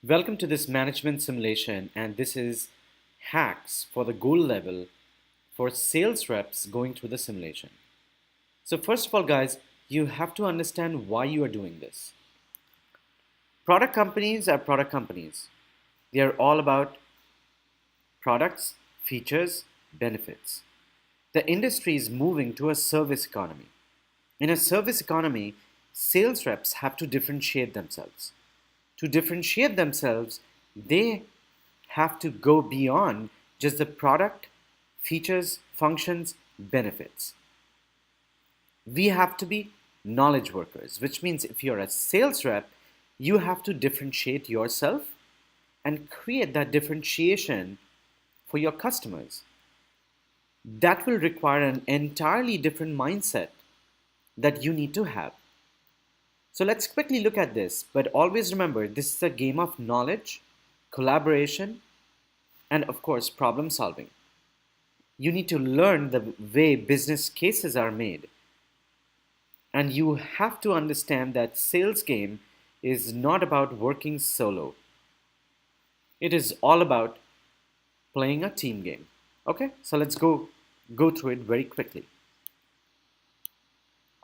Welcome to this management simulation, and this is hacks for the goal level for sales reps going through the simulation. So first of all, guys, you have to understand why you are doing this. Product companies are product companies. They are all about products, features, benefits. The industry is moving to a service economy. In a service economy, sales reps have to differentiate themselves. To differentiate themselves, they have to go beyond just the product, features, functions, benefits. We have to be knowledge workers, which means if you're a sales rep, you have to differentiate yourself and create that differentiation for your customers. That will require an entirely different mindset that you need to have. So let's quickly look at this, but always remember this is a game of knowledge, collaboration, and of course, problem solving. You need to learn the way business cases are made. And you have to understand that sales game is not about working solo. It is all about playing a team game. Okay, so let's go through it very quickly.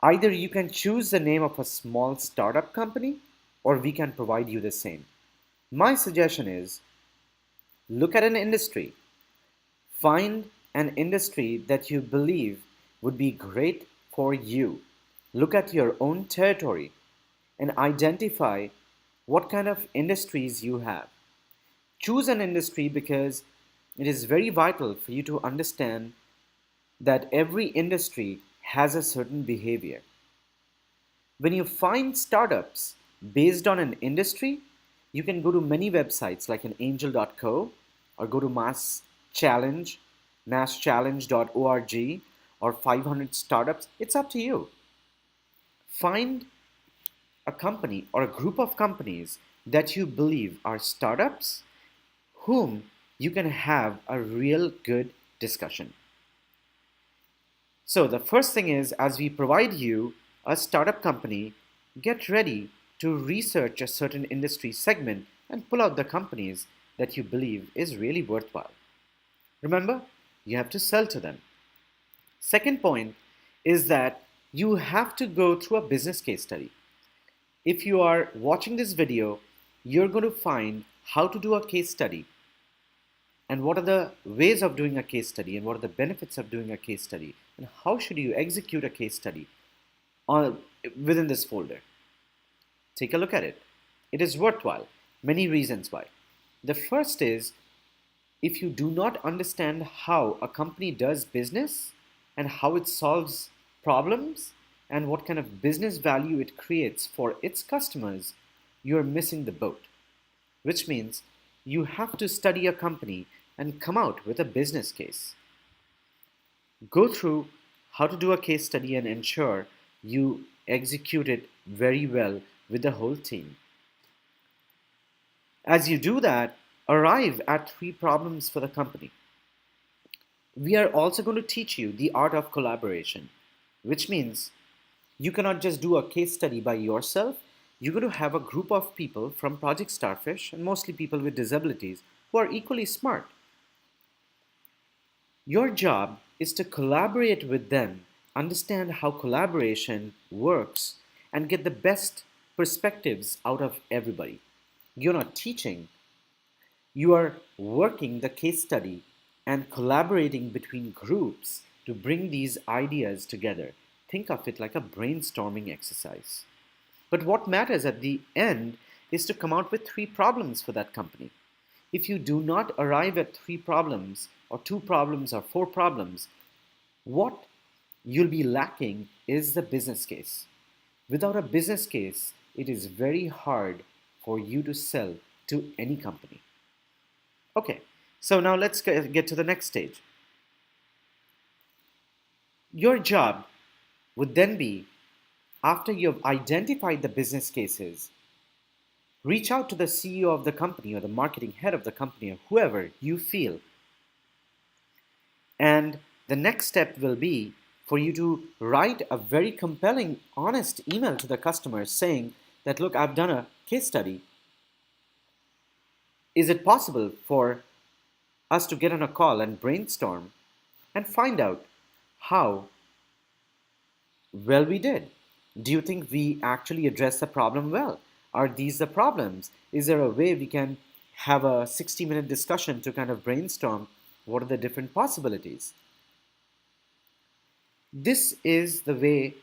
Either you can choose the name of a small startup company, or we can provide you the same. My suggestion is look at an industry. Find an industry that you believe would be great for you. Look at your own territory and identify what kind of industries you have. Choose an industry because it is very vital for you to understand that every industry has a certain behavior. When you find startups based on an industry, you can go to many websites like an angel.co or go to masschallenge.org or 500 startups. It's up to you. Find a company or a group of companies that you believe are startups whom you can have a real good discussion. So the first thing is, as we provide you a startup company, get ready to research a certain industry segment and pull out the companies that you believe is really worthwhile. Remember, you have to sell to them. Second point is that you have to go through a business case study. If you are watching this video, you're going to find how to do a case study and what are the ways of doing a case study and what are the benefits of doing a case study and how should you execute a case study within this folder. Take a look at it. It is worthwhile. Many reasons why. The first is, if you do not understand how a company does business and how it solves problems and what kind of business value it creates for its customers, you're missing the boat. Which means you have to study a company and come out with a business case. Go through how to do a case study and ensure you execute it very well with the whole team. As you do that, arrive at 3 problems for the company. We are also going to teach you the art of collaboration, which means you cannot just do a case study by yourself. You're going to have a group of people from ProjectStarfish, and mostly people with disabilities, who are equally smart. Your job is to collaborate with them, understand how collaboration works, and get the best perspectives out of everybody. You're not teaching. You are working the case study and collaborating between groups to bring these ideas together. Think of it like a brainstorming exercise. But what matters at the end is to come out with 3 problems for that company. If you do not arrive at 3 problems, or 2 problems, or 4 problems, what you'll be lacking is the business case. Without a business case, it is very hard for you to sell to any company. Okay, so now let's get to the next stage. Your job would then be, after you've identified the business cases, reach out to the CEO of the company or the marketing head of the company or whoever you feel. And the next step will be for you to write a very compelling, honest email to the customer saying that, look, I've done a case study Is it possible for us to get on a call and brainstorm and find out how well we did? Do you think we actually address the problem well? Are these the problems? Is there a way we can have a 60-minute discussion to kind of brainstorm what are the different possibilities? This is the way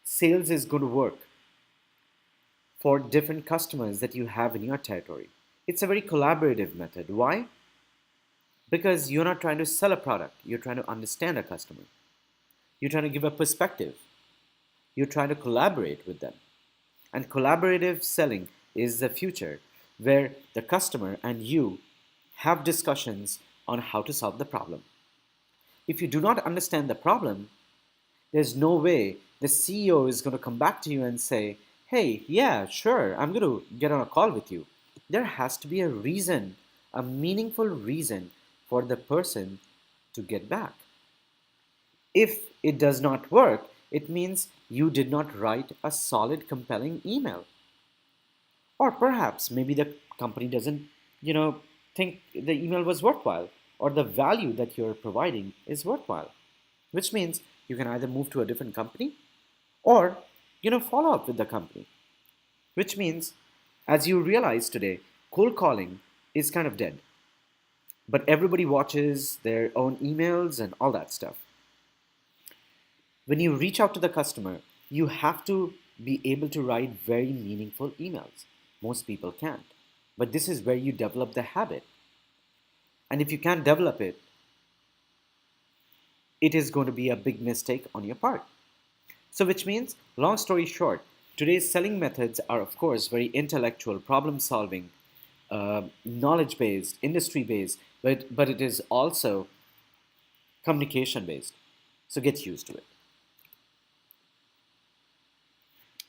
sales is going to work for different customers that you have in your territory. It's a very collaborative method. Why? Because you're not trying to sell a product, you're trying to understand a customer. You're trying to give a perspective. You're trying to collaborate with them. And collaborative selling is the future where the customer and you have discussions on how to solve the problem. If you do not understand the problem, there's no way the CEO is going to come back to you and say, hey, yeah, sure, I'm going to get on a call with you. There has to be a reason, a meaningful reason for the person to get back. If it does not work, it means you did not write a solid, compelling email. Or perhaps maybe the company doesn't, think the email was worthwhile or the value that you're providing is worthwhile, which means you can either move to a different company or, follow up with the company, which means, as you realize today, cold calling is kind of dead. But everybody watches their own emails and all that stuff. When you reach out to the customer, you have to be able to write very meaningful emails. Most people can't. But this is where you develop the habit. And if you can't develop it, it is going to be a big mistake on your part. So, which means, long story short, today's selling methods are, of course, very intellectual, problem solving, knowledge based, industry based, but it is also communication based. So, get used to it.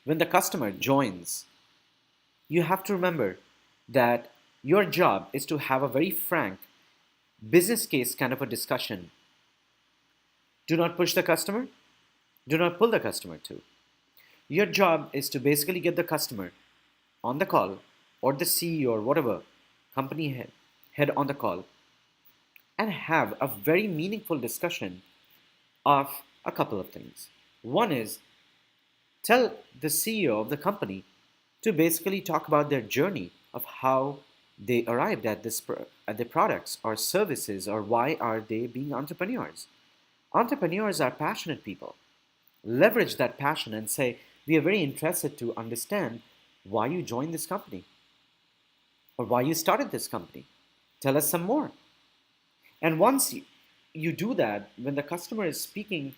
When the customer joins, you have to remember that your job is to have a very frank business case kind of a discussion. Do not push the customer. Do not pull the customer too. Your job is to basically get the customer on the call or the CEO or whatever company head on the call and have a very meaningful discussion of a couple of things. One is tell the CEO of the company to basically talk about their journey of how they arrived at at the products or services or why are they being entrepreneurs. Entrepreneurs are passionate people. Leverage that passion and say, we are very interested to understand why you joined this company or why you started this company. Tell us some more. And once you do that, when the customer is speaking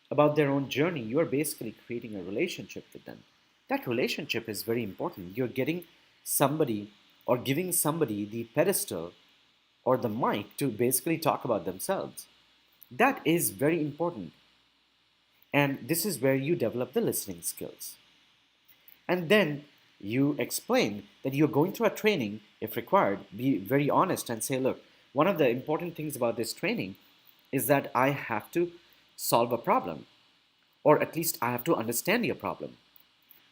about their own journey, you are basically creating a relationship with them. That relationship is very important. You're getting somebody or giving somebody the pedestal or the mic to basically talk about themselves. That is very important. And this is where you develop the listening skills. And then you explain that you're going through a training, if required, be very honest and say, look, one of the important things about this training is that I have to solve a problem, or at least I have to understand your problem.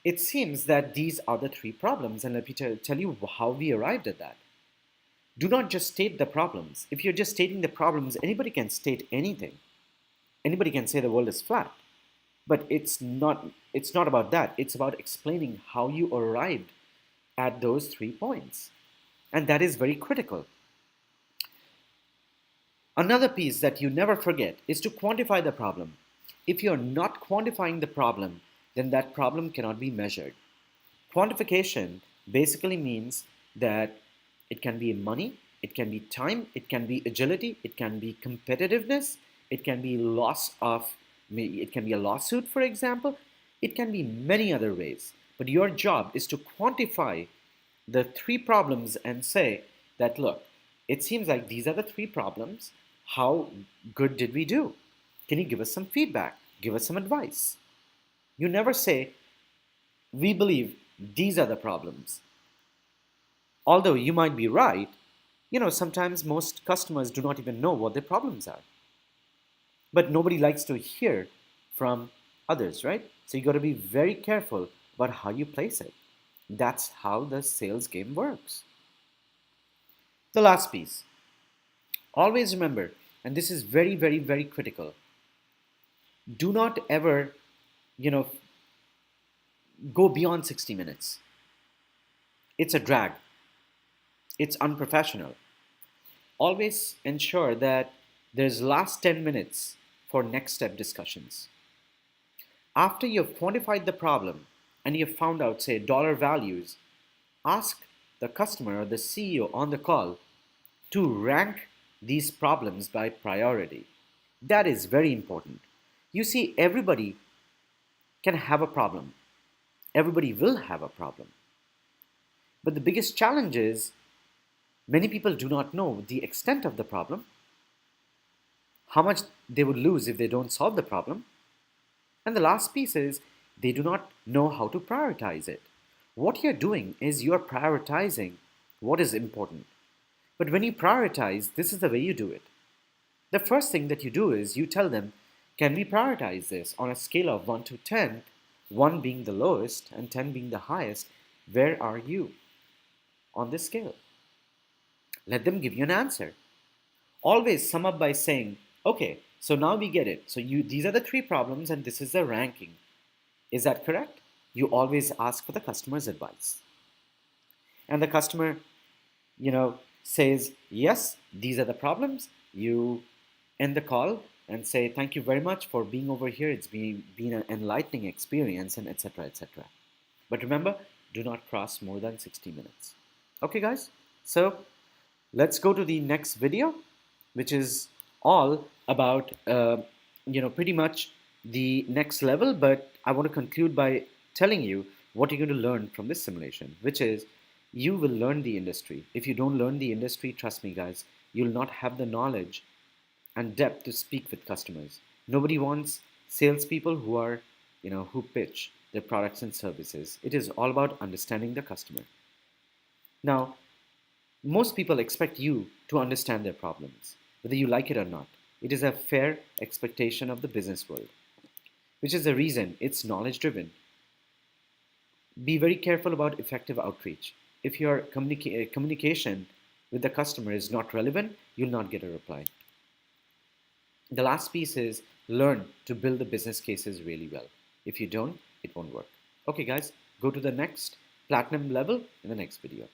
It seems that these are the three problems, and let me tell you how we arrived at that. Do not just state the problems. If you're just stating the problems, anybody can state anything. Anybody can say the world is flat. But it's not about that. It's about explaining how you arrived at those 3 points. And that is very critical. Another piece that you never forget is to quantify the problem. If you're not quantifying the problem, then that problem cannot be measured. Quantification basically means that it can be money, it can be time, it can be agility, it can be competitiveness, it can be it can be a lawsuit, for example. It can be many other ways. But your job is to quantify the 3 problems and say that, look, it seems like these are the 3 problems. How good did we do? Can you give us some feedback? Give us some advice. You never say, we believe these are the problems. Although you might be right, sometimes most customers do not even know what their problems are. But nobody likes to hear from others, right? So you got to be very careful about how you place it. That's how the sales game works. The last piece, always remember, and this is very, very, very critical, do not ever, you know, go beyond 60 minutes. It's a drag. It's unprofessional. Always ensure that there's last 10 minutes for next step discussions. After you've quantified the problem and you've found out, say, dollar values, ask the customer or the CEO on the call to rank these problems by priority. That is very important. You see, everybody can have a problem. Everybody will have a problem. But the biggest challenge is many people do not know the extent of the problem, how much they would lose if they don't solve the problem. And the last piece is they do not know how to prioritize it. What you're doing is you're prioritizing what is important. But when you prioritize, this is the way you do it. The first thing that you do is you tell them, can we prioritize this on a scale of 1 to 10, 1 being the lowest and 10 being the highest? Where are you on this scale? Let them give you an answer. Always sum up by saying, okay, so now we get it. So these are the 3 problems and this is the ranking. Is that correct? You always ask for the customer's advice. And the customer, says, yes, these are the problems. You end the call and say, thank you very much for being over here. It's been an enlightening experience, and etc., etc. But remember, do not cross more than 60 minutes. Okay, guys? So let's go to the next video, which is all about, pretty much the next level. But I want to conclude by telling you what you're going to learn from this simulation, which is you will learn the industry. If you don't learn the industry, trust me, guys, you'll not have the knowledge and depth to speak with customers. Nobody wants salespeople who are, who pitch their products and services. It is all about understanding the customer. Now, most people expect you to understand their problems, whether you like it or not. It is a fair expectation of the business world, which is the reason it's knowledge driven. Be very careful about effective outreach. If your communication with the customer is not relevant, you'll not get a reply. The last piece is learn to build the business cases really well. If you don't, it won't work. Okay, guys, go to the next platinum level in the next video.